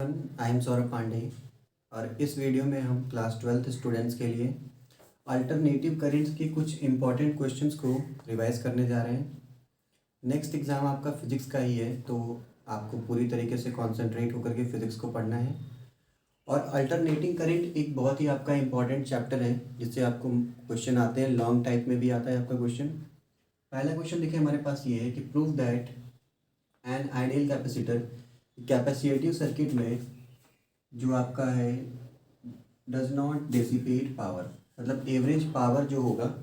I am Saurabh Pandey और इस video में हम क्लास 12th स्टूडेंट्स के लिए अल्टरनेटिव करेंट्स के कुछ इम्पॉर्टेंट क्वेश्चंस को रिवाइज करने जा रहे हैं। नेक्स्ट एग्ज़ाम आपका फिजिक्स का ही है, तो आपको पूरी तरीके से कंसंट्रेट होकर के फिजिक्स को पढ़ना है। और अल्टरनेटिंग करंट एक बहुत ही आपका इम्पॉर्टेंट चैप्टर है जिससे आपको क्वेश्चन आते हैं, लॉन्ग टाइप में भी आता है आपका क्वेश्चन। पहला क्वेश्चन देखिए हमारे पास ये है कि prove that an ideal capacitor capacitive circuit में जो आपका है डज नॉट डिसिपेट पावर, मतलब एवरेज पावर जो होगा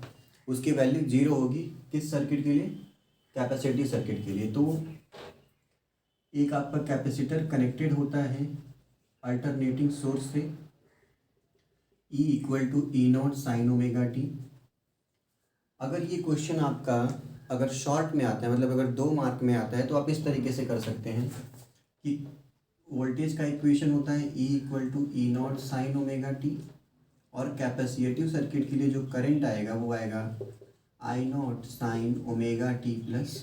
उसकी वैल्यू जीरो होगी। किस सर्किट के लिए? कैपेसिटिव सर्किट के लिए। तो एक आपका कैपेसिटर कनेक्टेड होता है अल्टरनेटिंग सोर्स से, E equal to E naught sine omega t. अगर ये क्वेश्चन आपका अगर शॉर्ट में आता है, मतलब अगर 2 मार्क में आता है, तो आप इस तरीके से कर सकते हैं कि वोल्टेज का इक्वेशन होता है E equal to E naught sine omega t, और कैपेसिटिव सर्किट के लिए जो करंट आएगा वो आएगा I naught sine omega t plus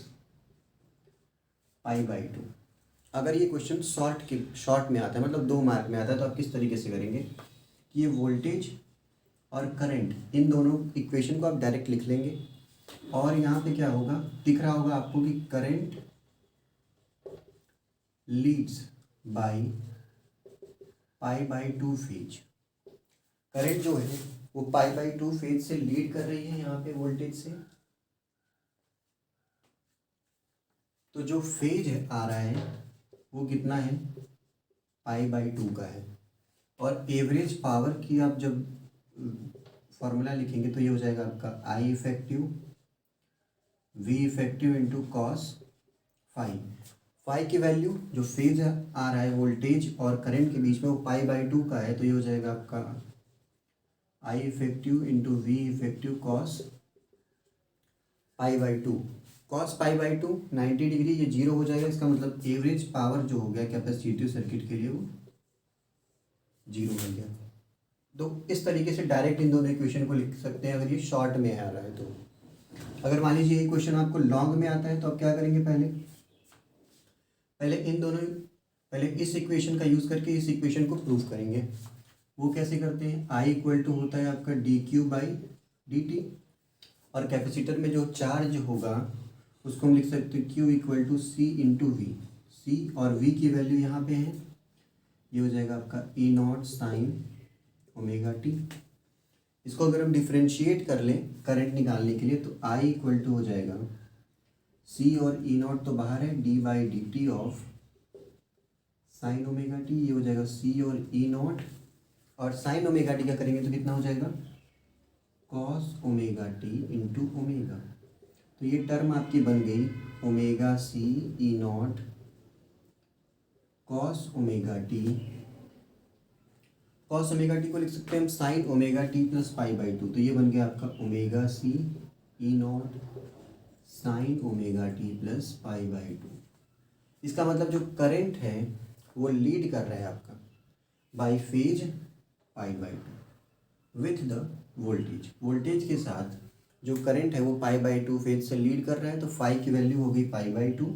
pi by 2। अगर ये क्वेश्चन शॉर्ट में आता है, मतलब 2 मार्क में आता है, तो आप किस तरीके से करेंगे कि ये वोल्टेज और करंट इन दोनों इक्वेशन को आप डायरेक्ट लिख लेंगे, और यहाँ पे क्या होगा, दिख रहा होगा आपको कि current leads by pi by 2 phase. Current जो है वो पाई बाई 2 फेज से लीड कर रही है यहाँ पे वोल्टेज से। तो जो फेज आ रहा है वो कितना है? पाई बाई 2 का है। और एवरेज पावर की आप जब फॉर्मूला लिखेंगे तो ये हो जाएगा आपका I effective V effective into cos phi की वैल्यू जो फेज आ रहा है वोल्टेज और करंट के बीच में वो पाई बाई 2 का है, तो ये हो जाएगा आपका I effective into V effective cos pi by 2। Cos pi by 2 90 degree, ये जीरो हो जाएगा। इसका मतलब एवरेज पावर जो हो गया कैपेसिटिव सर्किट के लिए वो जीरो हो गया। तो इस तरीके से डायरेक्ट इन दोनों इक्वेशन को लिख सकते हैं अगर ये शॉर्ट में आ रहा है। तो अगर मान लीजिए ये क्वेश्चन आपको लॉन्ग में आता है तो आप क्या करेंगे, पहले इस इक्वेशन का यूज़ करके इस इक्वेशन को प्रूव करेंगे। वो कैसे करते हैं? आई इक्वल टू होता है आपका d q by d t, और कैपेसिटर में जो चार्ज होगा उसको हम लिख सकते हैं q equal to C into V. C और वी की वैल्यू यहाँ पे है, ये हो जाएगा आपका ई नॉट साइन ओमेगा टी। इसको अगर हम डिफ्रेंशिएट कर लें करंट निकालने के लिए तो आई इक्वल टू हो जाएगा सी और ई नॉट तो बाहर है, d by d t of sine omega t. ये हो जाएगा सी और ई नॉट, और साइन ओमेगा टी का करेंगे तो कितना हो जाएगा? Cos omega t into omega. तो ये टर्म आपकी बन गई omega C E naught cos omega t. Cos omega t को लिख सकते हैं हम sine omega t plus pi by 2। तो ये बन गया आपका omega C E naught sine omega t plus pi by 2। इसका मतलब जो करंट है वो लीड कर रहा है आपका by phase pi by 2 with the voltage के साथ जो करंट है वो पाई बाई 2 फेज से लीड कर रहा है। तो फाई की वैल्यू हो गई पाई बाई 2।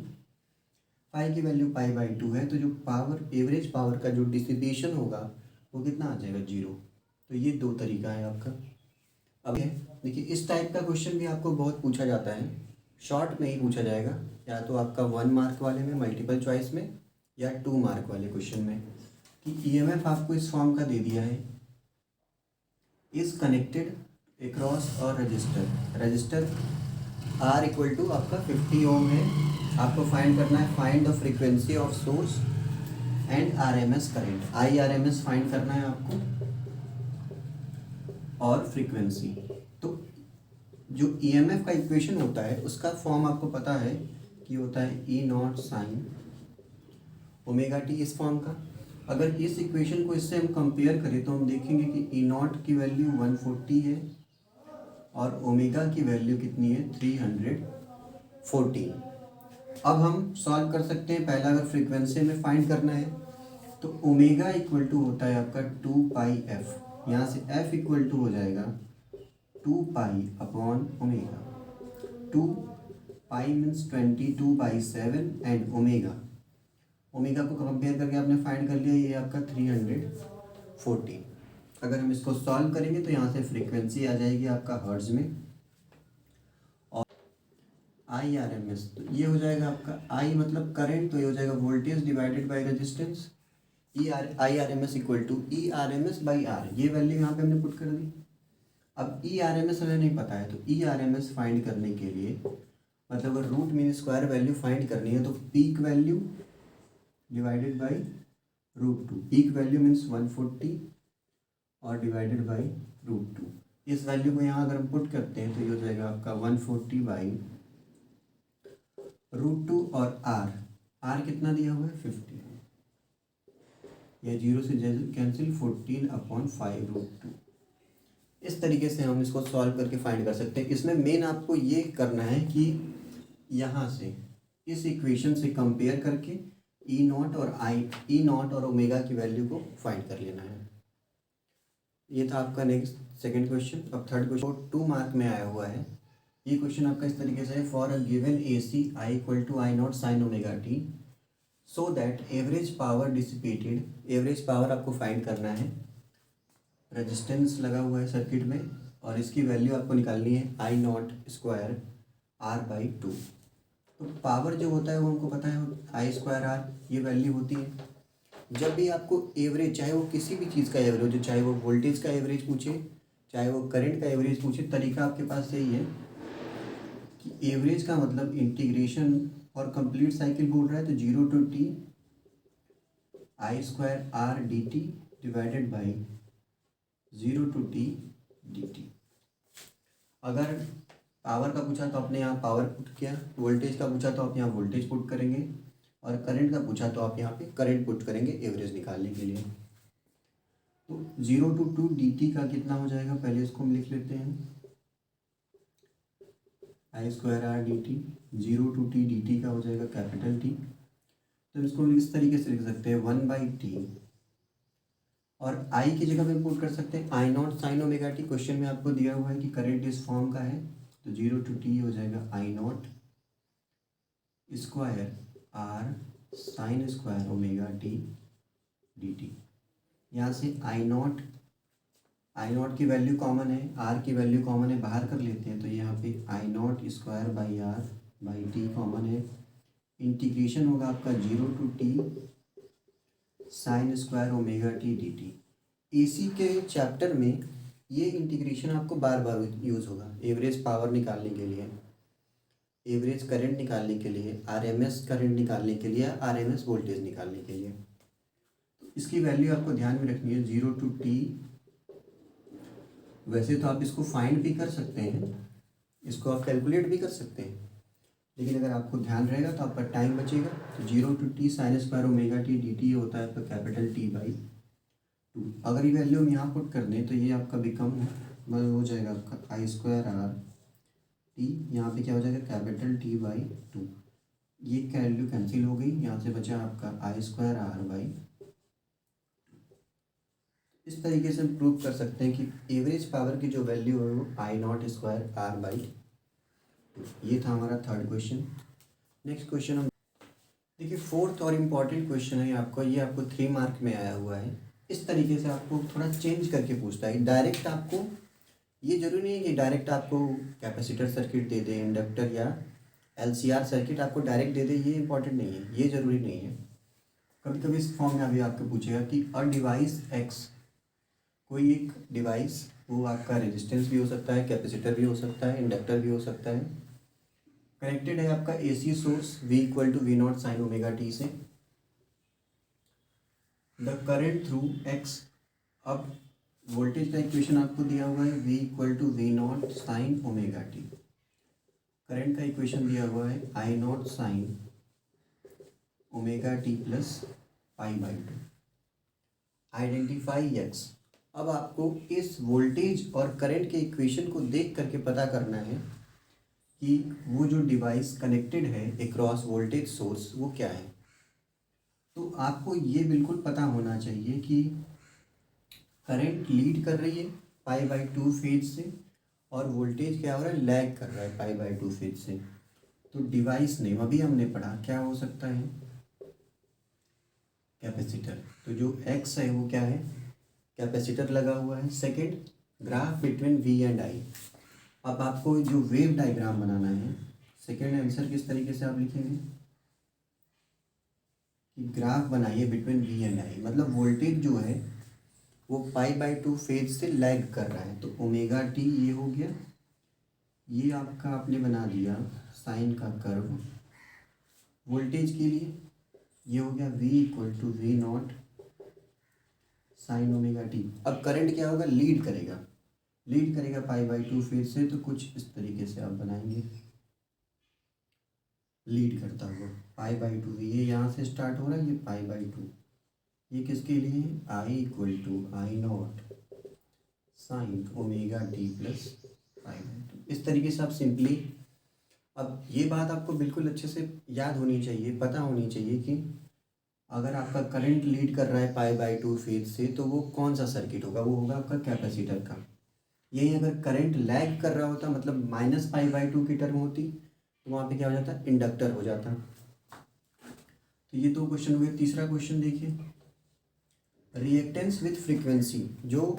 फाई की वैल्यू पाई बाई 2 है, तो जो पावर एवरेज पावर का जो डिसिपेशन होगा वो कितना आ जाएगा? जीरो। तो ये 2 तरीका है आपका। अब है देखिए, इस टाइप का क्वेश्चन भी आपको बहुत पूछा जाता है, शॉर्ट में ही पूछा जाएगा, या तो आपका 1 मार्क वाले में मल्टीपल चॉइस में, या 2 मार्क वाले क्वेश्चन में, कि ईएमएफ आपको इस फॉर्म का दे दिया है, इज कनेक्टेड अक्रॉस और रजिस्टर आर इक्वल टू आपका 50 ओम है। आपको फाइंड करना है, find the frequency of source and RMS current. I RMS find करना है आपको, और फ्रीक्वेंसी। तो जो ईएमएफ का इक्वेशन होता है उसका फॉर्म आपको पता है कि होता है ई नॉट साइन ओमेगा टी, इस फॉर्म का। अगर इस इक्वेशन को इससे हम कंपेयर करें तो हम देखेंगे कि ई नॉट की वैल्यू 140 है और ओमेगा की वैल्यू कितनी है? 314। अब हम सॉल्व कर सकते हैं। पहला अगर फ्रीक्वेंसी में फाइंड करना है तो ओमेगा इक्वल टू होता है आपका 2 पाई एफ, यहाँ से एफ इक्वल टू हो जाएगा 2 pi upon omega. 2 pi means 22/7 and omega omega को कंपेयर करके आपने फाइंड कर लिया, ये आपका 314। अगर हम इसको सॉल्व करेंगे तो यहाँ से फ्रीक्वेंसी आ जाएगी आपका हर्ट्ज में, और IRMS तो ये हो जाएगा आपका I मतलब करंट, तो ये हो जाएगा voltage divided by resistance. IRMS equal to ERMS by R, ये वैल्यू यहाँ पे हमने पुट कर दी। अब ERMS हमें नहीं पता है, तो ERMS फाइंड करने के लिए मतलब अगर root mean square value find करनी है तो peak value divided by √2। Peak value means 140 और डिवाइडेड बाई √2। इस वैल्यू को यहाँ अगर हम पुट करते हैं तो ये हो जाएगा आपका 140 बाई √2 और R कितना दिया हुआ है 50, या 0 से कैंसिल 14/5 √2। इस तरीके से हम इसको सॉल्व करके फाइंड कर सकते हैं। इसमें मेन आपको ये करना है कि यहाँ से इस इक्वेशन से कंपेयर करके E0 और ओमेगा की वैल्यू को फाइंड कर लेना है। ये था आपका नेक्स्ट सेकंड क्वेश्चन। अब थर्ड क्वेश्चन 2 मार्क में आया हुआ है। ये क्वेश्चन आपका इस तरीके से है, for a given AC I = I0 sin ωt so that average power dissipated, average power आपको फाइंड करना है। रेजिस्टेंस लगा हुआ है सर्किट में और इसकी वैल्यू आपको निकालनी है I0² R/2। तो पावर जो होता है वो हमको पता है I² R, ये वैल्यू होती है। जब भी आपको एवरेज, चाहे वो किसी भी चीज़ का एवरेज हो, चाहे वो वोल्टेज का एवरेज पूछे, चाहे वो करंट का एवरेज पूछे, तरीका आपके पास यही है कि एवरेज का मतलब इंटीग्रेशन और कंप्लीट साइकिल बोल रहा है तो 0 to T I² R dt divided by 0 to T dt। अगर पावर का पूछा तो आपने यहाँ पावर पुट किया, वोल्टेज का पूछा तो आप यहाँ वोल्टेज पुट करेंगे, और करंट का पूछा तो आप यहाँ पे करंट पुट करेंगे एवरेज निकालने के लिए। तो 0 to 2 dt का कितना हो जाएगा, पहले इसको हम लिख लेते हैं I² R dt। 0 to T dt का हो जाएगा कैपिटल T, तो इसको इस तरीके से लिख सकते हैं 1/T, और I की जगह पे पुट कर सकते हैं I0 sin ωt। क्वेश्चन में आपको दिया हुआ है कि करंट इस फॉर्म का है, तो 0 to T हो जाएगा I0² R sin² ωt dt। यहाँ से I0 की वैल्यू कॉमन है, R की वैल्यू कॉमन है, बाहर कर लेते हैं तो यहाँ पे I0² R/t कॉमन है। इंटीग्रेशन होगा आपका 0 to T sin² ωt dt। AC के चैप्टर में ये इंटीग्रेशन आपको बार बार यूज़ होगा, एवरेज पावर निकालने के लिए, एवरेज करंट निकालने के लिए, RMS करंट निकालने के लिए, RMS वोल्टेज निकालने के लिए। इसकी वैल्यू आपको ध्यान में रखनी है 0 to T। वैसे तो आप इसको फाइंड भी कर सकते हैं, इसको आप कैलकुलेट भी कर सकते हैं, लेकिन अगर आपको ध्यान रहेगा तो आपका टाइम बचेगा। तो 0 to T sin² ωt dt होता है आपका कैपिटल T/2। अगर ये वैल्यू हम यहाँ पुट कर दें तो ये आपका बिकम हो जाएगा आपका I² R t, यहाँ पे क्या हो जाएगा कैपिटल T/2। ये वैल्यू कैंसिल हो गई, यहाँ से बचा आपका I² R/2। इस तरीके से हम प्रूव कर सकते हैं कि एवरेज पावर की जो वैल्यू है वो I0² R/2। ये था हमारा थर्ड क्वेश्चन। नेक्स्ट क्वेश्चन हम देखिए, फोर्थ और इम्पॉर्टेंट क्वेश्चन है आपको, ये आपको 3 मार्क में आया हुआ है। इस तरीके से आपको थोड़ा चेंज करके पूछता है। डायरेक्ट आपको, ये जरूरी नहीं है कि डायरेक्ट आपको कैपेसिटर सर्किट दे दे, इंडक्टर या LCR सर्किट आपको डायरेक्ट दे दे, ये इंपॉर्टेंट नहीं है, ये ज़रूरी नहीं है। कभी कभी इस फॉर्म में अभी आपको पूछेगा कि अ डिवाइस X, कोई एक डिवाइस, वो आपका रेजिस्टेंस भी हो सकता है, कैपेसिटर भी हो सकता है, इंडक्टर भी हो सकता है, कनेक्टेड है आपका AC source V = V0 sin ωt से। द करंट थ्रू X, अब वोल्टेज का इक्वेशन आपको दिया हुआ है V = V0 sin ωt। Current का इक्वेशन दिया हुआ है I0 sin ωt plus π/2। Identify X। अब आपको इस वोल्टेज और करंट के इक्वेशन को देख करके पता करना है कि वो जो डिवाइस कनेक्टेड है अक्रॉस वोल्टेज सोर्स वो क्या है। तो आपको ये बिल्कुल पता होना चाहिए कि करंट लीड कर रही है π/2 फेज से, और वोल्टेज क्या हो रहा है, लैग कर रहा है π/2 फेज से। तो डिवाइस नेम अभी हमने पढ़ा क्या हो सकता है, कैपेसिटर। तो जो एक्स है वो क्या है, कैपेसिटर लगा हुआ है। Second, graph between V and I. अब आपको जो वेव डायग्राम बनाना है, सेकंड आंसर किस तरीके से आप लिखेंगे कि ग्राफ बनाइए बिटवीन वी एंड आई, मतलब वोल्टेज जो है वो π/2 फेज से लैग कर रहा है। तो ओमेगा टी ये हो गया, ये आपका आपने बना दिया साइन का कर्व वोल्टेज के लिए। ये हो गया v equal to V naught sine omega t. अब करंट क्या होगा, लीड करेगा π/2 फेज से। तो कुछ इस तरीके से आप बनाएंगे, लीड करता हुआ π/2। ये यहाँ से स्टार्ट हो रहा है, ये π/2। ये किसके लिए, I equal to I naught sine omega t plus π/2। इस तरीके से आप सिंपली, अब ये बात आपको बिल्कुल अच्छे से याद होनी चाहिए, पता होनी चाहिए कि अगर आपका करंट लीड कर रहा है π/2 फेज से तो वो कौन सा सर्किट होगा, वो होगा आपका कैपेसिटर का। यही अगर करंट लैग कर रहा होता, मतलब -π/2 की टर्म होती, तो वहाँ पे क्या हो जाता, इंडक्टर हो जाता। तो ये दो क्वेश्चन हुए। तीसरा क्वेश्चन देखिए, रिएक्टेंस विथ फ्रीक्वेंसी। जो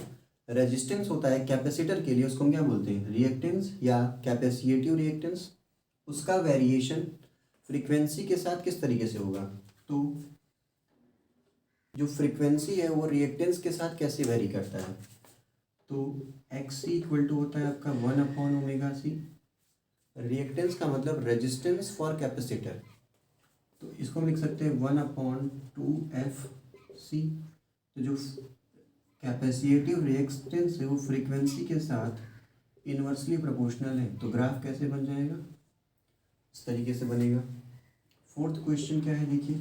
रेजिस्टेंस होता है कैपेसिटर के लिए उसको हम क्या बोलते हैं, रिएक्टेंस या कैपेसिटिव रिएक्टेंस। उसका वेरिएशन फ्रीक्वेंसी के साथ किस तरीके से होगा, तो जो फ्रीक्वेंसी है वो रिएक्टेंस के साथ कैसे वेरी करता है। तो एक्स सी इक्वल टू होता है आपका 1/ωc। रिएक्टेंस का मतलब रेजिस्टेंस फॉर कैपेसिटर, तो इसको हम लिख सकते हैं 1/2f(c). तो जो कैपेसिटिव रिएक्टेंस है वो फ्रीक्वेंसी के साथ इन्वर्सली प्रोपोर्शनल है। तो ग्राफ कैसे बन जाएगा, इस तरीके से बनेगा। फोर्थ क्वेश्चन क्या है, देखिए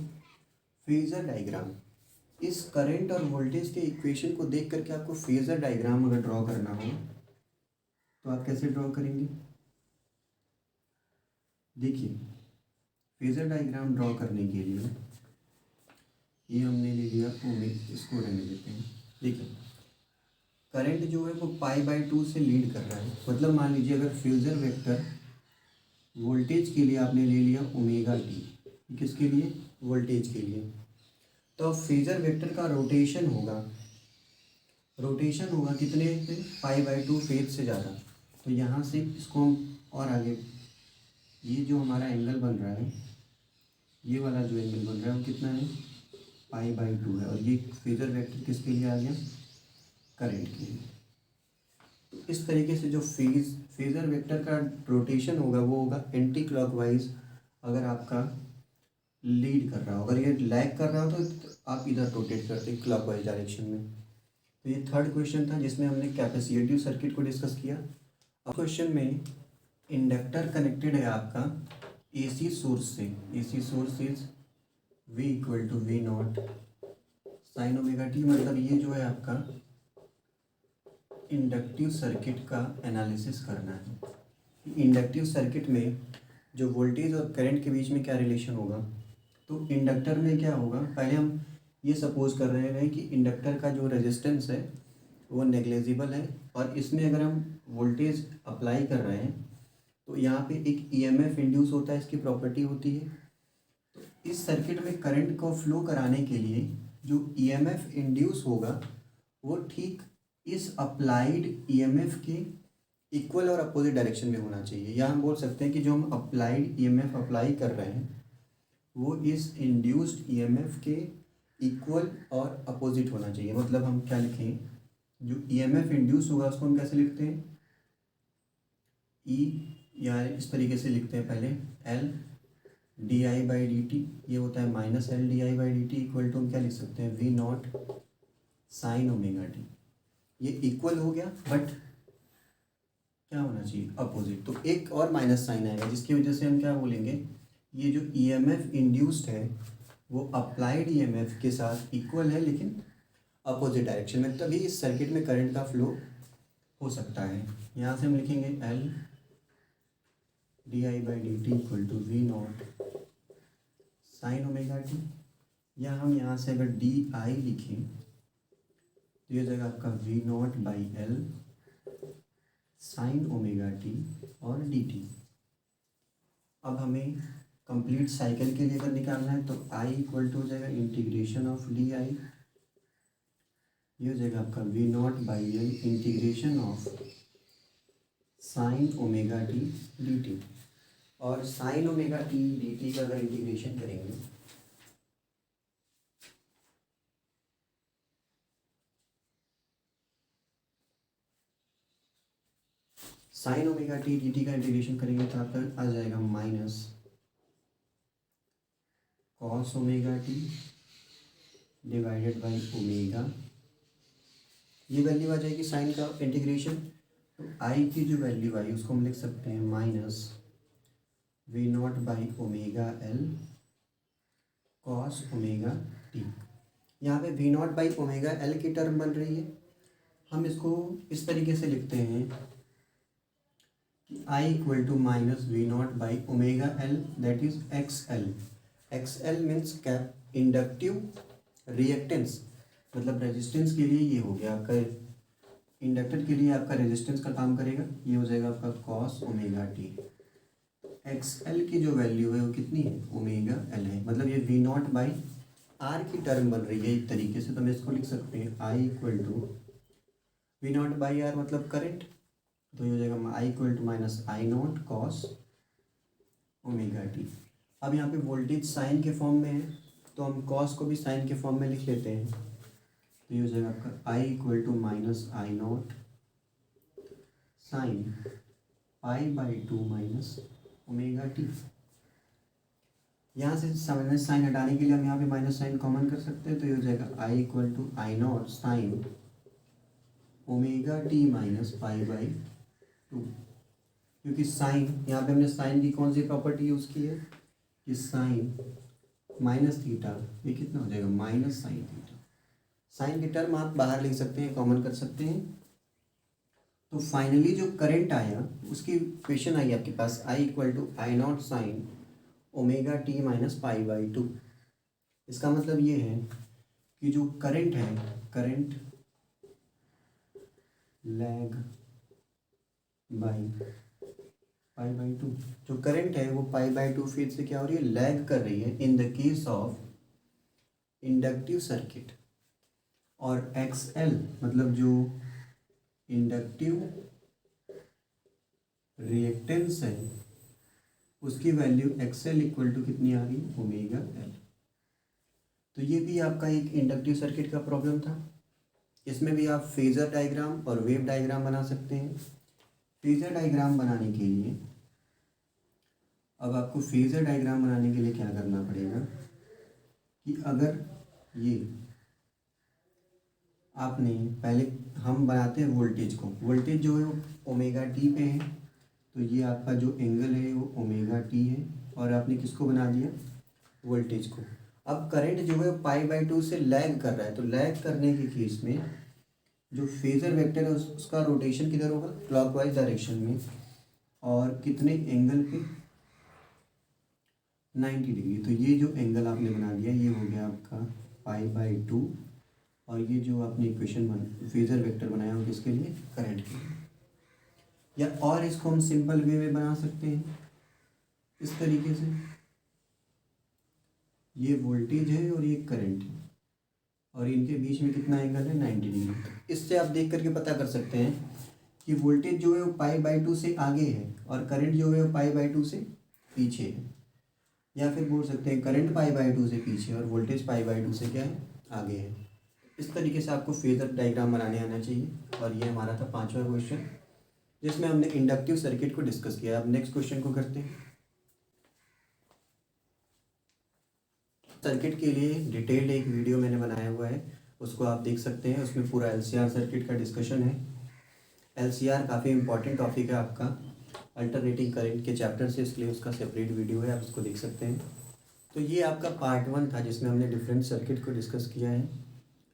फेजर डायग्राम। इस करंट और वोल्टेज के इक्वेशन को देख करके आपको फेजर डायग्राम अगर ड्रॉ करना हो तो आप कैसे ड्रॉ करेंगे। देखिए फेजर डायग्राम ड्रॉ करने के लिए ये हमने ले लिया इसको रहने देते हैं। देखिए करंट जो है वो π/2 से लीड कर रहा है, मतलब मान लीजिए अगर फेजर वेक्टर वोल्टेज के लिए आपने ले लिया ओमेगा टी, किसके लिए, वोल्टेज के लिए। तो फेजर वेक्टर का रोटेशन होगा कितने से, π/2 फेज से ज़्यादा। तो यहाँ से इसको हम और आगे, ये जो हमारा एंगल बन रहा है, ये वाला जो एंगल बन रहा है वो कितना है, π/2 है। और ये फेजर वेक्टर किसके लिए आ गया, करंट के लिए। तो इस तरीके से जो फेजर वेक्टर का रोटेशन होगा वो होगा एंटी क्लॉकवाइज। अगर आपका लीड कर रहा हो, अगर ये लैग कर रहा हो तो आप इधर रोटेट करते क्लॉकवाइज डायरेक्शन में। तो ये थर्ड क्वेश्चन था जिसमें हमने कैपेसिटिव सर्किट को डिस्कस किया। अब क्वेश्चन में इंडक्टर कनेक्टेड है आपका एसी सोर्स से। AC source is V equal to V naught sine omega t. मतलब ये जो है आपका इंडक्टिव सर्किट का एनालिसिस करना है। इंडक्टिव सर्किट में जो वोल्टेज और करंट के बीच में क्या रिलेशन होगा, तो इंडक्टर में क्या होगा, पहले हम ये सपोज कर रहे हैं कि इंडक्टर का जो रेजिस्टेंस है वो नेग्लेजिबल है, और इसमें अगर हम वोल्टेज अप्लाई कर रहे हैं तो यहाँ पे एक ईएमएफ इंड्यूस होता है, इसकी प्रॉपर्टी होती है। तो इस सर्किट में करंट को फ्लो कराने के लिए जो ईएमएफ इंड्यूस होगा वो ठीक इस अप्लाइड ईएमएफ के इक्वल और अपोजिट डायरेक्शन में होना चाहिए। या हम बोल सकते हैं कि जो हम अप्लाइड ईएमएफ अप्लाई कर रहे हैं वो इस इंड्यूस्ड ईएमएफ के इक्वल और अपोजिट होना चाहिए। मतलब हम क्या लिखें, जो ईएमएफ इंड्यूस होगा उसको हम कैसे लिखते हैं, ई, या इस तरीके से लिखते हैं पहले एल di/dt। ये होता है -L di/dt इक्वल टू हम क्या लिख सकते हैं, V naught sine omega t. ये इक्वल हो गया बट क्या होना चाहिए, अपोजिट। तो एक और माइनस साइन आएगा जिसकी वजह से हम क्या बोलेंगे, ये जो ईएमएफ इंड्यूस्ड है वो अप्लाइड ईएमएफ के साथ इक्वल है लेकिन अपोजिट डायरेक्शन में, तभी इस सर्किट में करंट का फ्लो हो सकता है। यहाँ से हम लिखेंगे L di/dt equal to V naught sine omega t. या हम यहाँ से अगर डी आई लिखें तो ये जगह आपका V naught by L sine omega t और डी टी। अब हमें कंप्लीट साइकिल के लिए अगर निकालना है तो आई इक्वल टू हो जाएगा इंटीग्रेशन ऑफ डी आई, ये हो जाएगा आपका V naught by L integration of sine omega t d t. और sine omega t d t का अगर इंटीग्रेशन करेंगे sine omega t d t का इंटीग्रेशन करेंगे तो आपका आ जाएगा minus cos omega t divided by omega, ये वैल्यू आ जाएगी साइन का इंटीग्रेशन। तो आई की जो वैल्यू आई उसको हम लिख सकते हैं minus V naught by omega L cos omega t. यहाँ पे V naught by omega L की टर्म बन रही है, हम इसको इस तरीके से लिखते हैं कि I equal to minus V naught by omega L that is X L. X L means cap inductive reactance, मतलब रेजिस्टेंस के लिए ये हो गया आपका, इंडक्टर के लिए आपका रेजिस्टेंस का काम करेगा, ये हो जाएगा आपका cos omega T. X L की जो वैल्यू है वो कितनी है, ओमेगा एल है, मतलब ये वी नॉट बाई आर की टर्म बन रही है एक तरीके से। तो हम इसको लिख सकते हैं I equal to V naught by R मतलब करंट, तो ये हो जाएगा I equal to minus I naught cos omega t. अब यहाँ पे वोल्टेज साइन के फॉर्म में है तो हम कॉस को भी साइन के फॉर्म में लिख लेते हैं, तो ये हो जाएगा आपका I equal to minus I naught sine pi by two minus omega t. यहाँ से माइनस साइन हटाने के लिए हम यहाँ पे माइनस साइन कॉमन कर सकते हैं, तो ये हो जाएगा I equal to I naught sine omega t minus pi by two, क्योंकि साइन यहाँ पे हमने साइन की कौन सी प्रॉपर्टी यूज़ की है कि साइन माइनस थीटा, ये कितना हो जाएगा माइनस साइन थीटा। साइन की टर्म आप बाहर लिख सकते हैं, कॉमन कर सकते हैं। तो फाइनली जो करंट आया उसकी इक्वेशन आई आपके पास I equal to I naught sine omega t minus pi by two. इसका मतलब ये है कि जो करंट है, current lag by pi by two, जो करंट है वो पाई बाई टू फीट से क्या हो रही है, लैग कर रही है in the case of inductive circuit. और एक्स एल मतलब जो इंडक्टिव रिएक्टेंस है उसकी value X L equal to कितनी आ रही है, ओमेगा एल। तो ये भी आपका एक इंडक्टिव सर्किट का प्रॉब्लम था। इसमें भी आप फेजर डायग्राम और वेव डायग्राम बना सकते हैं। फेजर डायग्राम बनाने के लिए अब आपको फेजर डायग्राम बनाने के लिए क्या करना पड़ेगा कि अगर ये आपने पहले हम बनाते हैं वोल्टेज को, वोल्टेज जो है वो ओमेगा टी पे है, तो ये आपका जो एंगल है वो ओमेगा टी है, और आपने किसको बना दिया, वोल्टेज को। अब करंट जो है पाई बाई टू से लैग कर रहा है, तो लैग करने के केस में जो फेजर वेक्टर है उसका रोटेशन किधर होगा, क्लॉकवाइज डायरेक्शन में, और कितने एंगल पे, 90 डिग्री। तो ये जो एंगल आपने बना दिया ये हो गया आपका पाई बाई टू, और ये जो आपने इक्वेशन फेजर वेक्टर बनाया हो किसके लिए, करंट के लिए। या और इसको हम सिंपल वे में बना सकते हैं इस तरीके से, ये वोल्टेज है और ये करंट है, और इनके बीच में कितना एंगल है, 90 डिग्री। इससे आप देख करके पता कर सकते हैं कि वोल्टेज जो है वो पाई बाई टू से आगे है और करंट जो है वो पाई बाई टू से पीछे है। या फिर बोल सकते हैं करंट पाई बाई टू से पीछे और वोल्टेज पाई बाई टू से क्या है, आगे है। इस तरीके से आपको फेजर डायग्राम बनाने आना चाहिए। और ये हमारा था 5वां क्वेश्चन जिसमें हमने इंडक्टिव सर्किट को डिस्कस किया। अब नेक्स्ट क्वेश्चन को करते हैं। सर्किट के लिए डिटेल्ड एक वीडियो मैंने बनाया हुआ है, उसको आप देख सकते हैं। उसमें पूरा LCR सर्किट का डिस्कशन है। LCR काफ़ी इंपॉर्टेंट टॉपिक है आपका अल्टरनेटिंग करंट के चैप्टर से, इसलिए उसका सेपरेट वीडियो है, आप उसको देख सकते हैं। तो ये आपका पार्ट 1 था जिसमें हमने डिफरेंट सर्किट को डिस्कस किया है।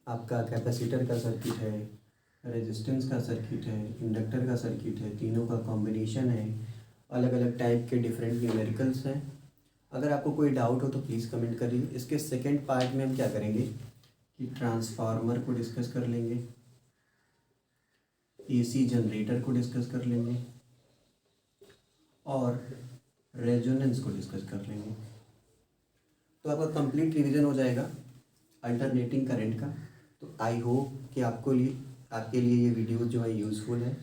आपका कैपेसिटर का सर्किट है, रेजिस्टेंस का सर्किट है, इंडक्टर का सर्किट है, तीनों का कॉम्बिनेशन है, अलग अलग टाइप के डिफरेंट न्यूमेरिकल्स हैं। अगर आपको कोई डाउट हो तो प्लीज़ कमेंट करिए। इसके सेकंड पार्ट में हम क्या करेंगे कि ट्रांसफार्मर को डिस्कस कर लेंगे, AC जनरेटर को डिस्कस कर लेंगे, और रेजोनेंस को डिस्कस कर लेंगे। तो आपका कंप्लीट रिवीजन हो जाएगा अल्टरनेटिंग करंट का। तो आई होप कि आपके लिए ये वीडियो जो है यूज़फुल है।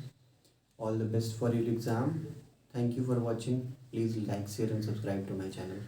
All the best for your exam. Thank you for watching. Please like share and subscribe to my channel.